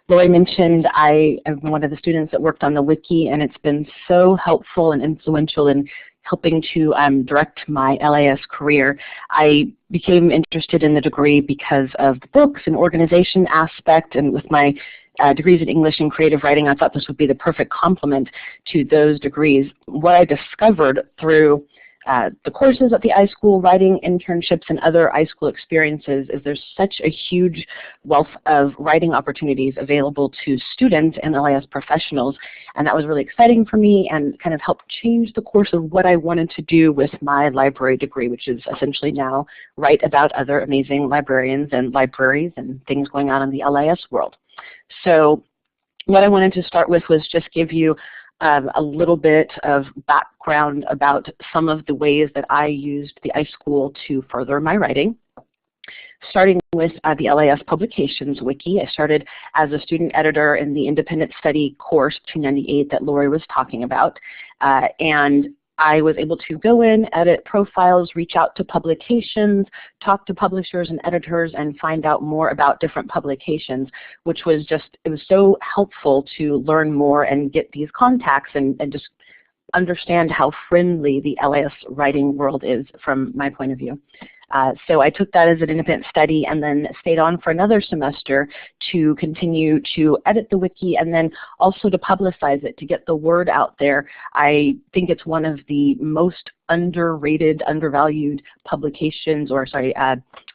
Lori mentioned, I am one of the students that worked on the wiki, and it's been so helpful and influential in helping to direct my LAS career. I became interested in the degree because of the books and organization aspect, and with my degrees in English and creative writing, I thought this would be the perfect complement to those degrees. What I discovered through the courses at the iSchool, writing internships, and other iSchool experiences is there's such a huge wealth of writing opportunities available to students and LIS professionals, and that was really exciting for me and kind of helped change the course of what I wanted to do with my library degree, which is essentially now write about other amazing librarians and libraries and things going on in the LIS world. So what I wanted to start with was just give you a little bit of background about some of the ways that I used the iSchool to further my writing. Starting with the LIS Publications Wiki. I started as a student editor in the Independent Study course 298 that Lori was talking about, and I was able to go in, edit profiles, reach out to publications, talk to publishers and editors, and find out more about different publications, which was just, it was so helpful to learn more and get these contacts and just understand how friendly the LIS writing world is from my point of view. So I took that as an independent study and then stayed on for another semester to continue to edit the wiki and then also to publicize it, to get the word out there. I think it's one of the most underrated, undervalued publications, or sorry,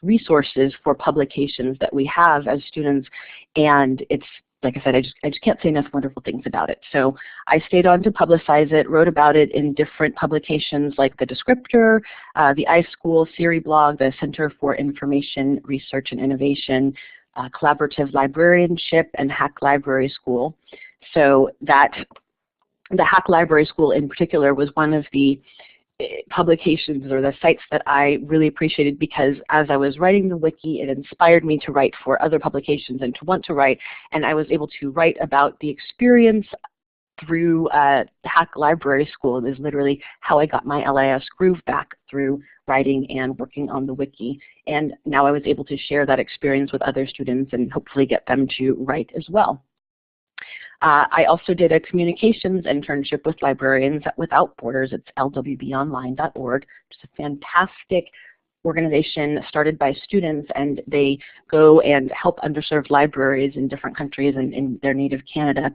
resources for publications that we have as students, and it's, like I said, I just can't say enough wonderful things about it. So I stayed on to publicize it, wrote about it in different publications like the Descriptor, the iSchool, Siri blog, the Center for Information Research and Innovation, Collaborative Librarianship, and Hack Library School. So that the Hack Library School in particular was one of the publications or the sites that I really appreciated, because as I was writing the wiki, it inspired me to write for other publications and to want to write, and I was able to write about the experience through Hack Library School. It is literally how I got my LIS groove back, through writing and working on the wiki, and now I was able to share that experience with other students and hopefully get them to write as well. I also did a communications internship with Librarians Without Borders. It's lwbonline.org. It's a fantastic organization started by students, and they go and help underserved libraries in different countries and in their native Canada.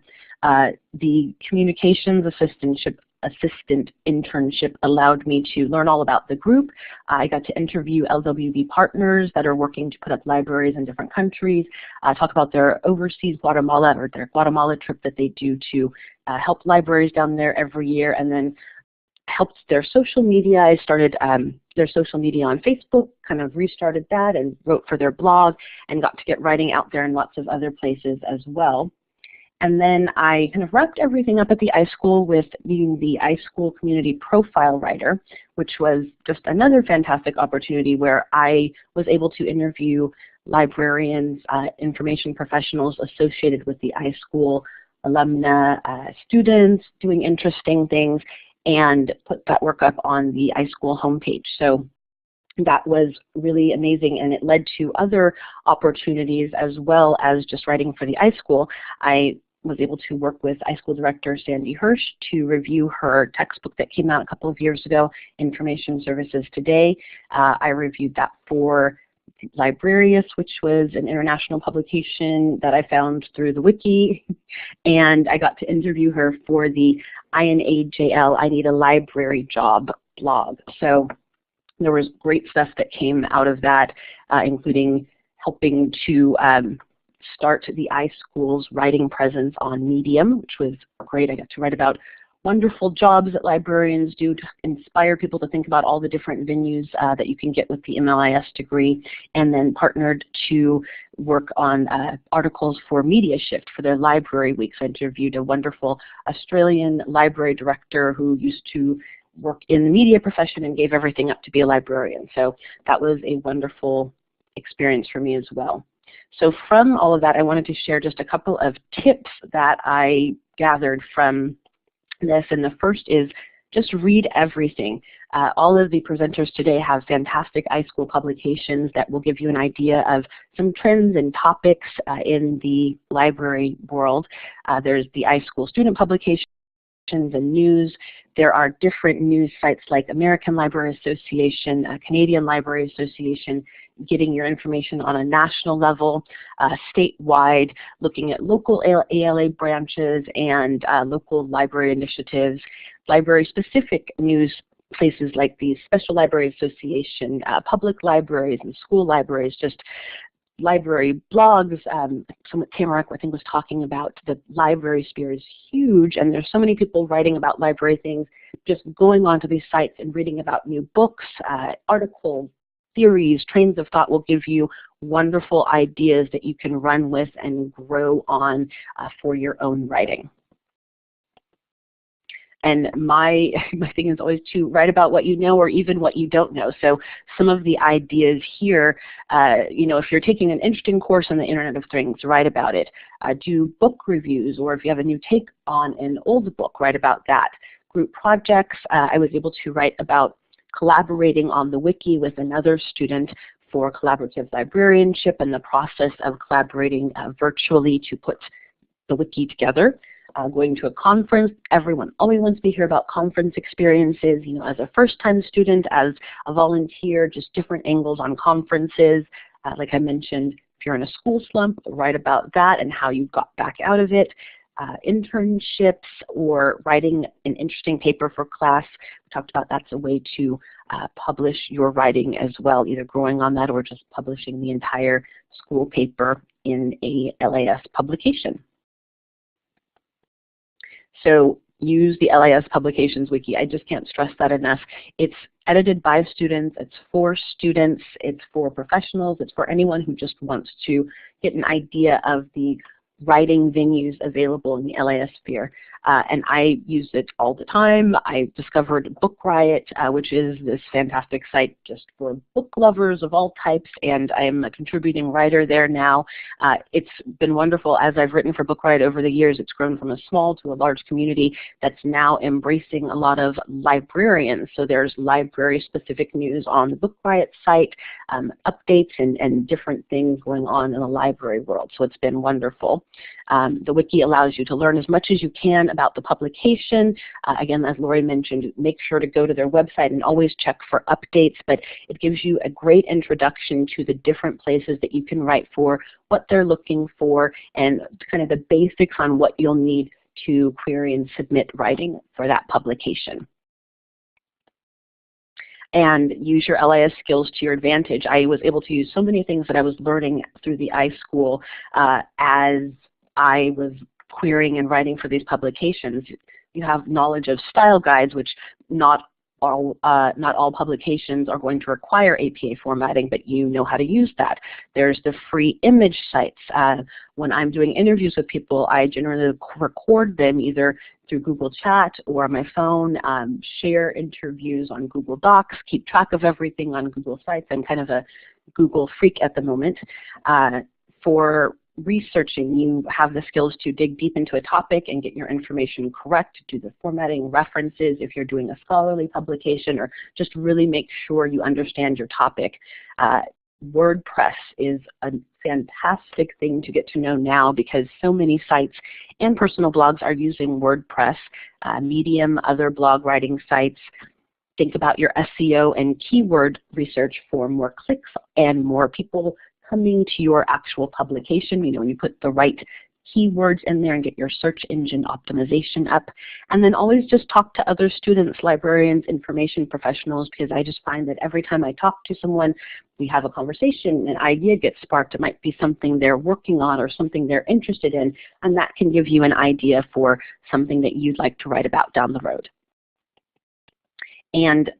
The communications assistant internship allowed me to learn all about the group. I got to interview LWB partners that are working to put up libraries in different countries, talk about their overseas Guatemala, or their Guatemala trip that they do to help libraries down there every year, and then helped their social media. I started their social media on Facebook, kind of restarted that and wrote for their blog, and got to get writing out there in lots of other places as well. And then I kind of wrapped everything up at the iSchool with being the iSchool Community Profile Writer, which was just another fantastic opportunity where I was able to interview librarians, information professionals associated with the iSchool, alumna, students doing interesting things, and put that work up on the iSchool homepage. So that was really amazing, and it led to other opportunities as well as just writing for the iSchool. I was able to work with iSchool director Sandy Hirsch to review her textbook that came out a couple of years ago, Information Services Today. I reviewed that for Librarius, which was an international publication that I found through the wiki, and I got to interview her for the INAJL, I Need a Library Job blog. So there was great stuff that came out of that, including helping to start the iSchool's writing presence on Medium, which was great. I got to write about wonderful jobs that librarians do to inspire people to think about all the different venues that you can get with the MLIS degree, and then partnered to work on articles for Media Shift for their library weeks. I interviewed a wonderful Australian library director who used to work in the media profession and gave everything up to be a librarian. So that was a wonderful experience for me as well. So from all of that, I wanted to share just a couple of tips that I gathered from this, and the first is just read everything. All of the presenters today have fantastic iSchool publications that will give you an idea of some trends and topics in the library world. There's the iSchool student publications and news. There are different news sites like American Library Association, Canadian Library Association, getting your information on a national level, statewide, looking at local ALA branches and local library initiatives, library-specific news places like the Special Library Association, public libraries and school libraries, just library blogs. Tamara, I think, was talking about the library sphere is huge, and there's so many people writing about library things. Just going onto these sites and reading about new books, articles, theories, trains of thought will give you wonderful ideas that you can run with and grow on for your own writing. And my thing is always to write about what you know or even what you don't know. So some of the ideas here, if you're taking an interesting course on the Internet of Things, write about it. Do book reviews, or if you have a new take on an old book, write about that. Group projects, I was able to write about collaborating on the wiki with another student for collaborative librarianship and the process of collaborating virtually to put the wiki together. Going to a conference, everyone always wants to hear about conference experiences, as a first-time student, as a volunteer, just different angles on conferences. Like I mentioned, if you're in a school slump, write about that and how you got back out of it. Internships or writing an interesting paper for class. We talked about that's a way to publish your writing as well, either growing on that or just publishing the entire school paper in a LAS publication. So use the LIS Publications Wiki. I just can't stress that enough. It's edited by students, it's for students, it's for professionals, it's for anyone who just wants to get an idea of the writing venues available in the LIS sphere. And I use it all the time. I discovered Book Riot, which is this fantastic site just for book lovers of all types, and I am a contributing writer there now. It's been wonderful as I've written for Book Riot over the years. It's grown from a small to a large community that's now embracing a lot of librarians. So there's library-specific news on the Book Riot site, updates and different things going on in the library world. So it's been wonderful. The wiki allows you to learn as much as you can about the publication. Again, as Lori mentioned, make sure to go to their website and always check for updates, but it gives you a great introduction to the different places that you can write for, what they're looking for, and kind of the basics on what you'll need to query and submit writing for that publication. And use your LIS skills to your advantage. I was able to use so many things that I was learning through the iSchool as I was querying and writing for these publications. You have knowledge of style guides, which not all publications are going to require APA formatting, but you know how to use that. There's the free image sites. When I'm doing interviews with people, I generally record them either through Google Chat or my phone, share interviews on Google Docs, keep track of everything on Google Sites. I'm kind of a Google freak at the moment. For researching, you have the skills to dig deep into a topic and get your information correct, do the formatting, references if you're doing a scholarly publication, or just really make sure you understand your topic. WordPress is a fantastic thing to get to know now because so many sites and personal blogs are using WordPress, Medium, other blog writing sites. Think about your SEO and keyword research for more clicks and more people coming to your actual publication. When you put the right keywords in there and get your search engine optimization up. And then always just talk to other students, librarians, information professionals, because I just find that every time I talk to someone, we have a conversation, an idea gets sparked. It might be something they're working on or something they're interested in, and that can give you an idea for something that you'd like to write about down the road. And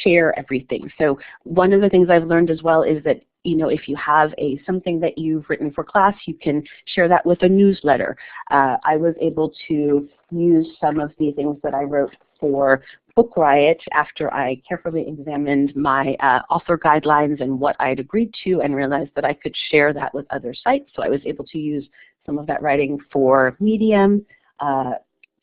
share everything. So one of the things I've learned as well is that if you have something that you've written for class, you can share that with a newsletter. I was able to use some of the things that I wrote for Book Riot after I carefully examined my author guidelines and what I had agreed to, and realized that I could share that with other sites. So I was able to use some of that writing for Medium.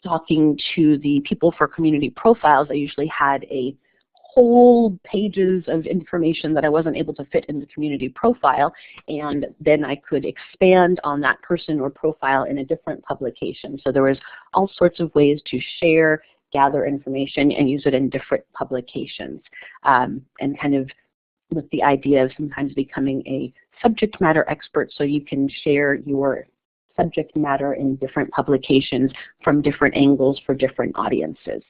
Talking to the people for community profiles, I usually had a whole pages of information that I wasn't able to fit in the community profile, and then I could expand on that person or profile in a different publication. So there was all sorts of ways to share, gather information, and use it in different publications, and kind of with the idea of sometimes becoming a subject matter expert so you can share your subject matter in different publications from different angles for different audiences.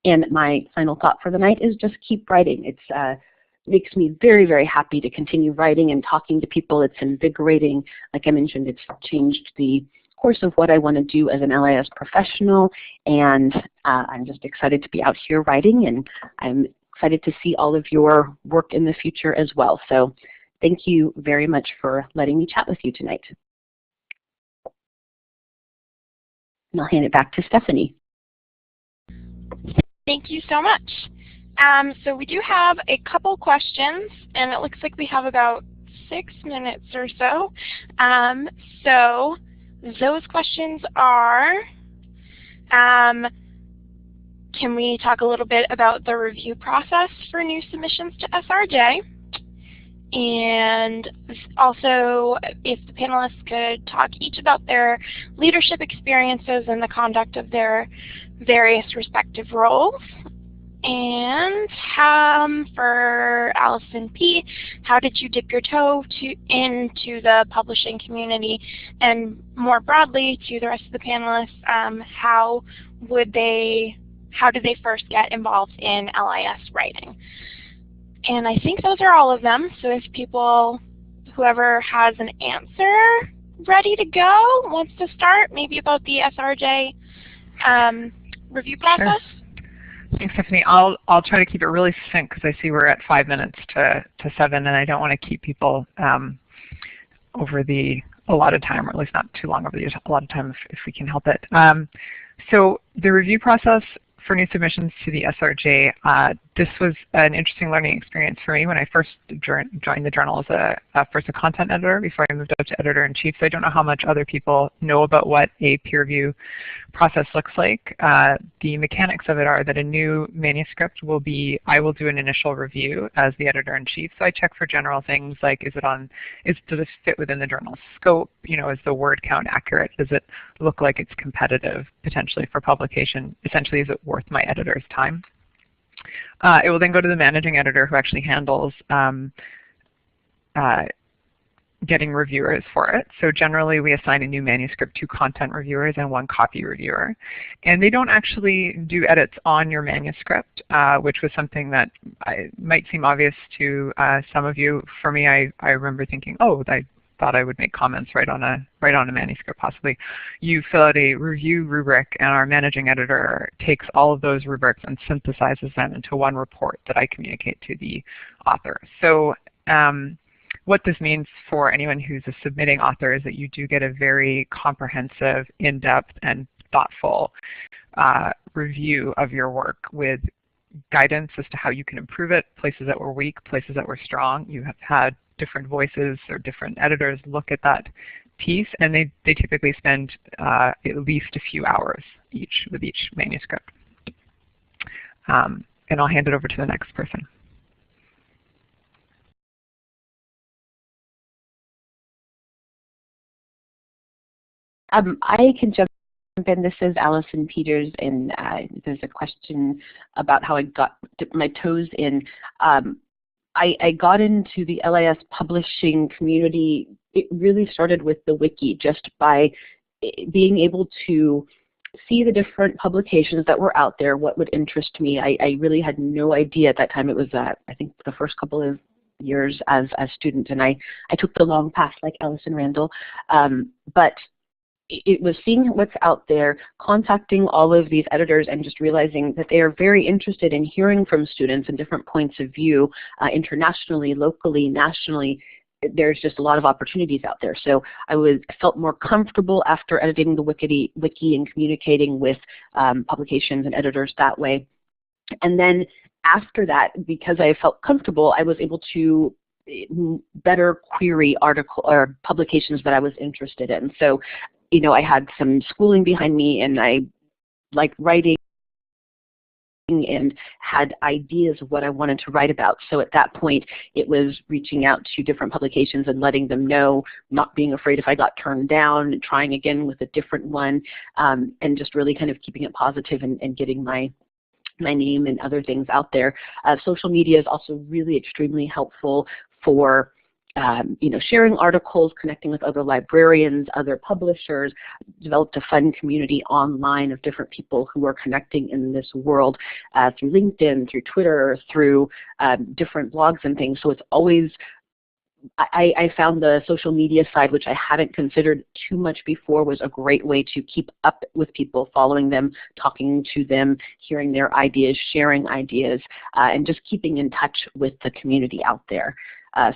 And my final thought for the night is just keep writing. It makes me very, very happy to continue writing and talking to people. It's invigorating. Like I mentioned, it's changed the course of what I want to do as an LIS professional, and I'm just excited to be out here writing, and I'm excited to see all of your work in the future as well. So thank you very much for letting me chat with you tonight. And I'll hand it back to Stephanie. Thank you so much. So we do have a couple questions, and it looks like we have about 6 minutes or so. So those questions are, can we talk a little bit about the review process for new submissions to SRJ? And also, if the panelists could talk each about their leadership experiences and the conduct of their various respective roles. And for Allison P., how did you dip your toe into the publishing community? And more broadly, to the rest of the panelists, how did they first get involved in LIS writing? And I think those are all of them. So if whoever has an answer ready to go, wants to start, maybe about the SRJ review process. Sure. Thanks, Stephanie. I'll try to keep it really succinct because I see we're at 5 minutes to 7, and I don't want to keep people over the allotted time, or at least not too long over the allotted time if we can help it. So the review process for new submissions to the SRJ, this was an interesting learning experience for me when I first joined the journal as first a content editor before I moved up to editor-in-chief. So I don't know how much other people know about what a peer review process looks like. The mechanics of it are that a new manuscript I will do an initial review as the editor-in-chief. So I check for general things like, does it fit within the journal's scope? Is the word count accurate? Does it look like it's competitive potentially for publication? Essentially, is it worth my editor's time? It will then go to the managing editor, who actually handles getting reviewers for it. So generally we assign a new manuscript to content reviewers and 1 copy reviewer. And they don't actually do edits on your manuscript, which was something that might seem obvious to some of you. For me, I remember thinking, oh, I thought I would make comments right on a manuscript possibly. You fill out a review rubric, and our managing editor takes all of those rubrics and synthesizes them into 1 report that I communicate to the author. So what this means for anyone who's a submitting author is that you do get a very comprehensive, in-depth, and thoughtful review of your work with guidance as to how you can improve it, places that were weak, places that were strong. You have had different voices or different editors look at that piece, and they typically spend at least a few hours with each manuscript. And I'll hand it over to the next person. I can jump in. This is Allison Peters, and there's a question about how I dipped my toes in. I got into the LIS publishing community. It really started with the wiki, just by being able to see the different publications that were out there, what would interest me. I really had no idea at that time. It was, I think, the first couple of years as a student, and I took the long path like Allison Randall. But it was seeing what's out there, contacting all of these editors, and just realizing that they are very interested in hearing from students and different points of view, internationally, locally, nationally. There's just a lot of opportunities out there. So I felt more comfortable after editing the wiki and communicating with publications and editors that way. And then after that, because I felt comfortable, I was able to better query publications that I was interested in. So, I had some schooling behind me, and I liked writing and had ideas of what I wanted to write about. So at that point, it was reaching out to different publications and letting them know, not being afraid if I got turned down, and trying again with a different one, and just really kind of keeping it positive and getting my name and other things out there. Social media is also really extremely helpful for sharing articles, connecting with other librarians, other publishers, developed a fun community online of different people who are connecting in this world through LinkedIn, through Twitter, through different blogs and things. So it's always, I found the social media side, which I hadn't considered too much before, was a great way to keep up with people, following them, talking to them, hearing their ideas, sharing ideas, and just keeping in touch with the community out there.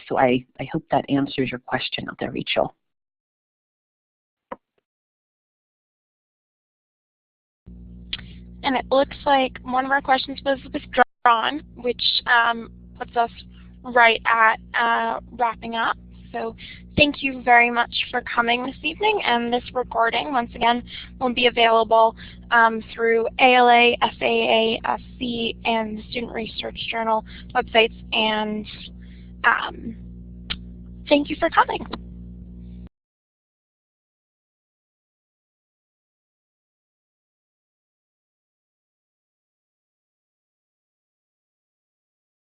So I hope that answers your question out there, Rachel. And it looks like one of our questions was withdrawn, which puts us right at wrapping up. So thank you very much for coming this evening, and this recording, once again, will be available through ALA, SAASC, and the Student Research Journal websites, and thank you for coming.